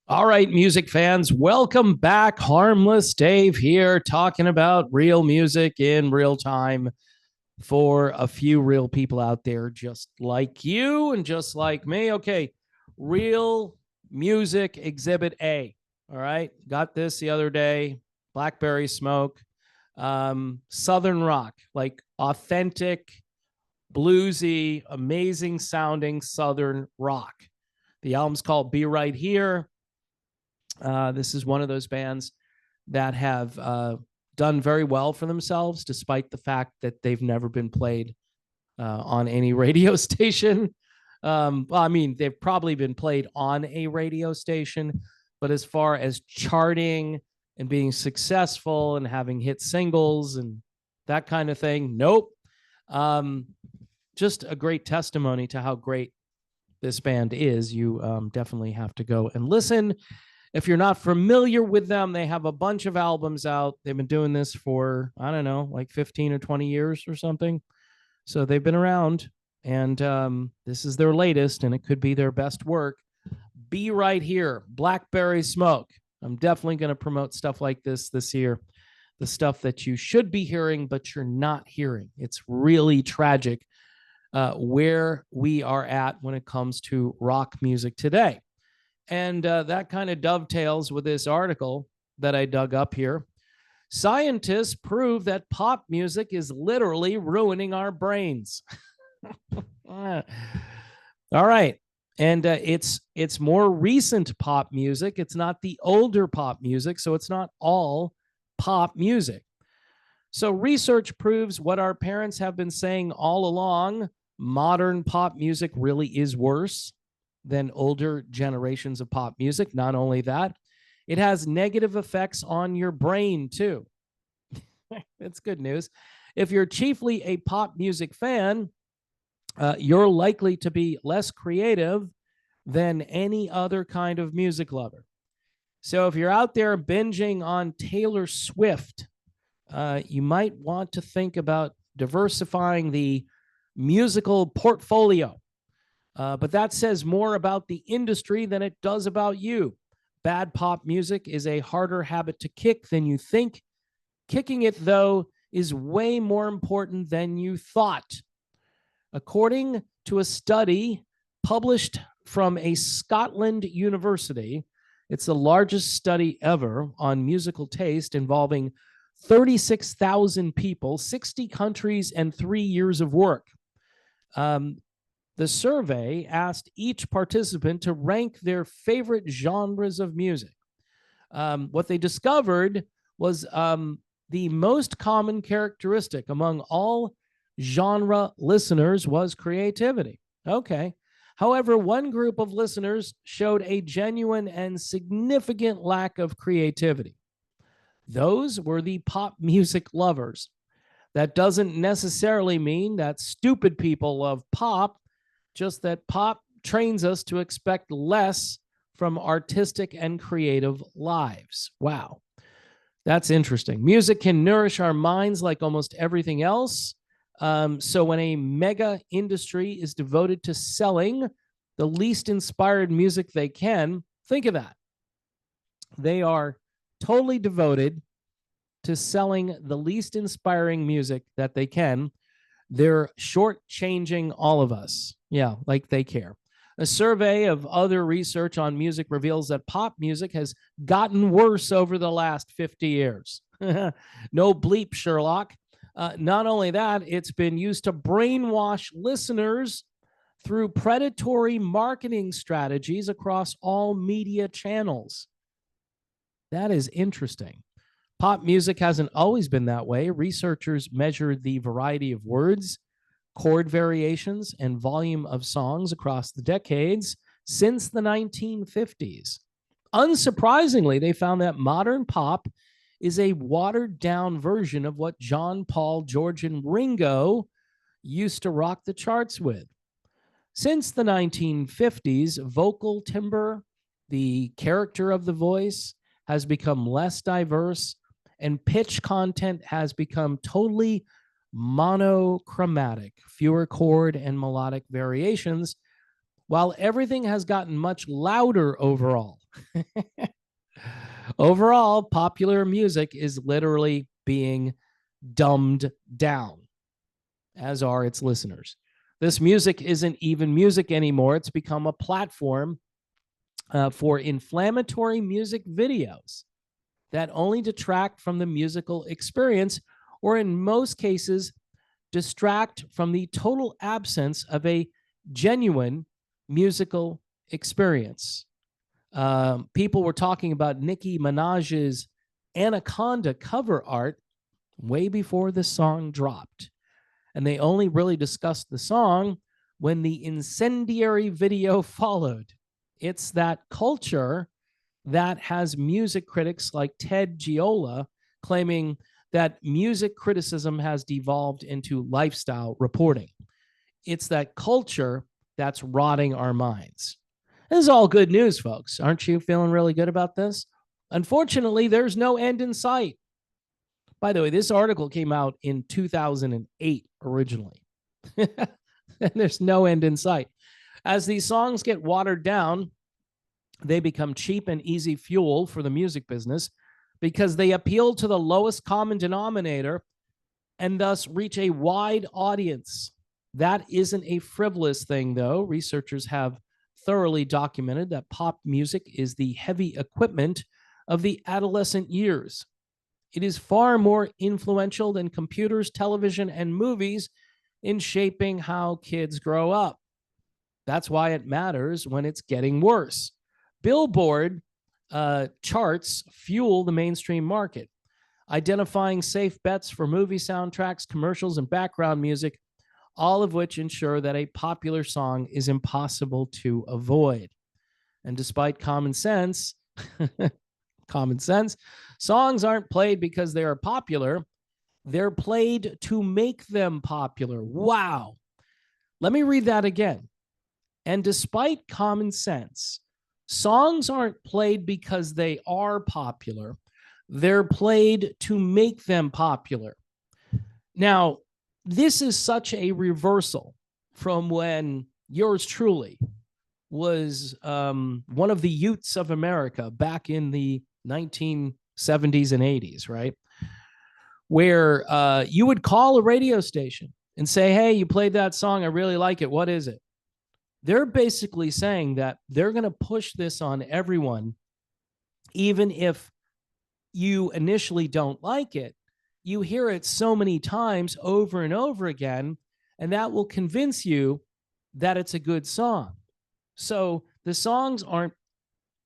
All right, music fans, welcome back. Harmless Dave here, talking about real music in real time for a few real people out there just like you and just like me. Okay, real music exhibit A. All right, got this the other day. Blackberry Smoke, Southern rock, like authentic, bluesy, amazing sounding Southern rock. The album's called Be Right Here. This is one of those bands that have done very well for themselves, despite the fact that they've never been played on any radio station. Well, I mean, they've probably been played on a radio station, but as far as charting and being successful and having hit singles and that kind of thing, nope. Um, just a great testimony to how great this band is. You definitely have to go and listen. If you're not familiar with them, they have a bunch of albums out. They've been doing this for, I don't know, like 15 or 20 years or something. So they've been around, and this is their latest, and it could be their best work. Be Right Here, Blackberry Smoke. I'm definitely going to promote stuff like this year. The stuff that you should be hearing, but you're not hearing. It's really tragic where we are at when it comes to rock music today. And that kind of dovetails with this article that I dug up here. Scientists prove that pop music is literally ruining our brains. All right. And it's more recent pop music. It's not the older pop music, so it's not all pop music. So research proves what our parents have been saying all along. Modern pop music really is worse than older generations of pop music. Not only that, it has negative effects on your brain too. It's good news. If you're chiefly a pop music fan, you're likely to be less creative than any other kind of music lover. So if you're out there binging on Taylor Swift, you might want to think about diversifying the musical portfolio. But that says more about the industry than it does about you. Bad pop music is a harder habit to kick than you think. Kicking it, though, is way more important than you thought. According to a study published from a Scotland university, it's the largest study ever on musical taste involving 36,000 people, 60 countries, and 3 years of work. The survey asked each participant to rank their favorite genres of music. What they discovered was the most common characteristic among all genre listeners was creativity. Okay. However, one group of listeners showed a genuine and significant lack of creativity. Those were the pop music lovers. That doesn't necessarily mean that stupid people love pop, just that pop trains us to expect less from artistic and creative lives. Wow. That's interesting. Music can nourish our minds like almost everything else. So when a mega industry is devoted to selling the least inspired music they can, think of that. They are totally devoted to selling the least inspiring music that they can. They're shortchanging all of us. Yeah, like they care. A survey of other research on music reveals that pop music has gotten worse over the last 50 years. No bleep, Sherlock. Not only that, it's been used to brainwash listeners through predatory marketing strategies across all media channels. That is interesting. Pop music hasn't always been that way. Researchers measured the variety of words, chord variations, and volume of songs across the decades since the 1950s. Unsurprisingly, they found that modern pop is a watered down version of what John, Paul, George, and Ringo used to rock the charts with. Since the 1950s, vocal timbre, the character of the voice, has become less diverse, and pitch content has become totally monochromatic, fewer chord and melodic variations, while everything has gotten much louder overall. Overall, popular music is literally being dumbed down, as are its listeners. This music isn't even music anymore. It's become a platform for inflammatory music videos that only detract from the musical experience, or in most cases, distract from the total absence of a genuine musical experience. People were talking about Nicki Minaj's Anaconda cover art way before the song dropped. And they only really discussed the song when the incendiary video followed. It's that culture that has music critics like Ted Giola claiming that music criticism has devolved into lifestyle reporting. It's that culture that's rotting our minds. This is all good news, folks. Aren't you feeling really good about this? Unfortunately, there's no end in sight. By the way, this article came out in 2008 originally. And there's no end in sight. As these songs get watered down, they become cheap and easy fuel for the music business because they appeal to the lowest common denominator and thus reach a wide audience. That isn't a frivolous thing, though. Researchers have thoroughly documented that pop music is the heavy equipment of the adolescent years. It is far more influential than computers, television, and movies in shaping how kids grow up. That's why it matters when it's getting worse. Billboard charts fuel the mainstream market, identifying safe bets for movie soundtracks, commercials, and background music, all of which ensure that a popular song is impossible to avoid. And despite common sense, songs aren't played because they are popular. They're played to make them popular. Wow. Let me read that again. And despite common sense, songs aren't played because they are popular. They're played to make them popular. Now, this is such a reversal from when yours truly was one of the youths of America back in the 1970s and 80s, right? Where you would call a radio station and say, hey, you played that song. I really like it. What is it? They're basically saying that they're going to push this on everyone, even if you initially don't like it. You hear it so many times over and over again, and that will convince you that it's a good song. So the songs aren't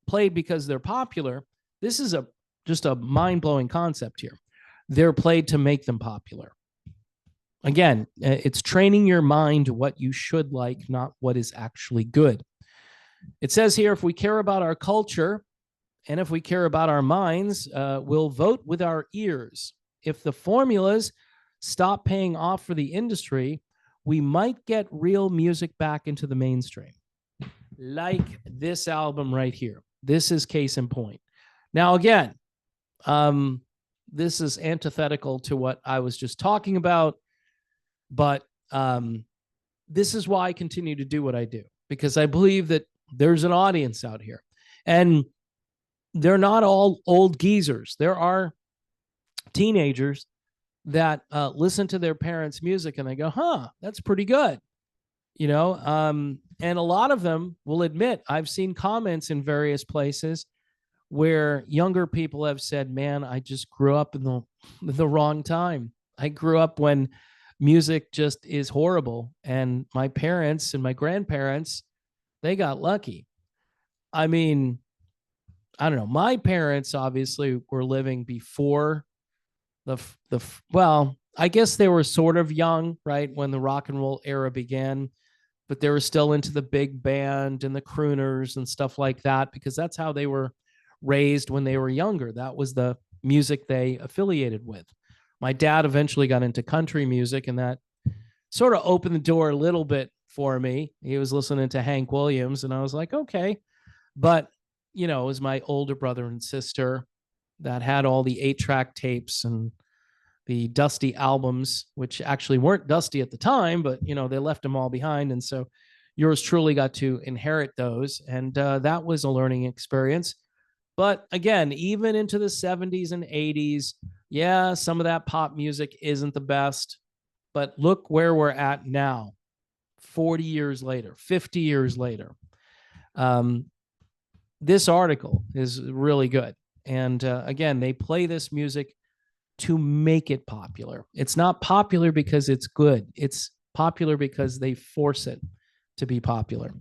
played because they're popular. This is just a mind-blowing concept here. They're played to make them popular. Again, it's training your mind what you should like, not what is actually good. It says here, if we care about our culture and if we care about our minds, we'll vote with our ears. If the formulas stop paying off for the industry, we might get real music back into the mainstream. Like this album right here. This is case in point. Now, again, this is antithetical to what I was just talking about. But this is why I continue to do what I do, because I believe that there's an audience out here. And they're not all old geezers. There are teenagers that listen to their parents' music and they go, huh, that's pretty good. You know, and a lot of them will admit, I've seen comments in various places where younger people have said, man, I just grew up in the wrong time. I grew up when music just is horrible. And my parents and my grandparents, they got lucky. I mean, I don't know. My parents obviously were living before well, I guess they were sort of young, right, when the rock and roll era began, but they were still into the big band and the crooners and stuff like that, because that's how they were raised when they were younger. That was the music they affiliated with. My dad eventually got into country music, and that sort of opened the door a little bit for me. He was listening to Hank Williams, and I was like, okay. But, you know, it was my older brother and sister that had all the 8-track tapes and the dusty albums, which actually weren't dusty at the time, but, you know, they left them all behind. And so, yours truly got to inherit those. And that was a learning experience. But again, even into the 70s and 80s, yeah, some of that pop music isn't the best. But look where we're at now, 40 years later, 50 years later. This article is really good. And again, they play this music to make it popular. It's not popular because it's good. It's popular because they force it to be popular.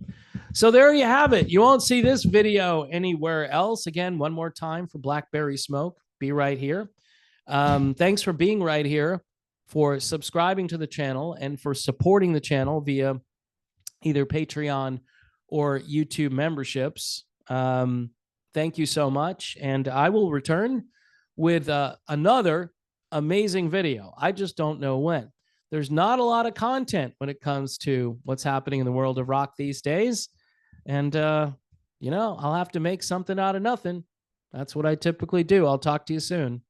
So there you have it. You won't see this video anywhere else. Again, one more time for Blackberry Smoke. Be right here. Thanks for being right here, for subscribing to the channel, and for supporting the channel via either Patreon or YouTube memberships. Thank you so much. And I will return with another amazing video. I just don't know when. There's not a lot of content when it comes to what's happening in the world of rock these days. And, I'll have to make something out of nothing. That's what I typically do. I'll talk to you soon.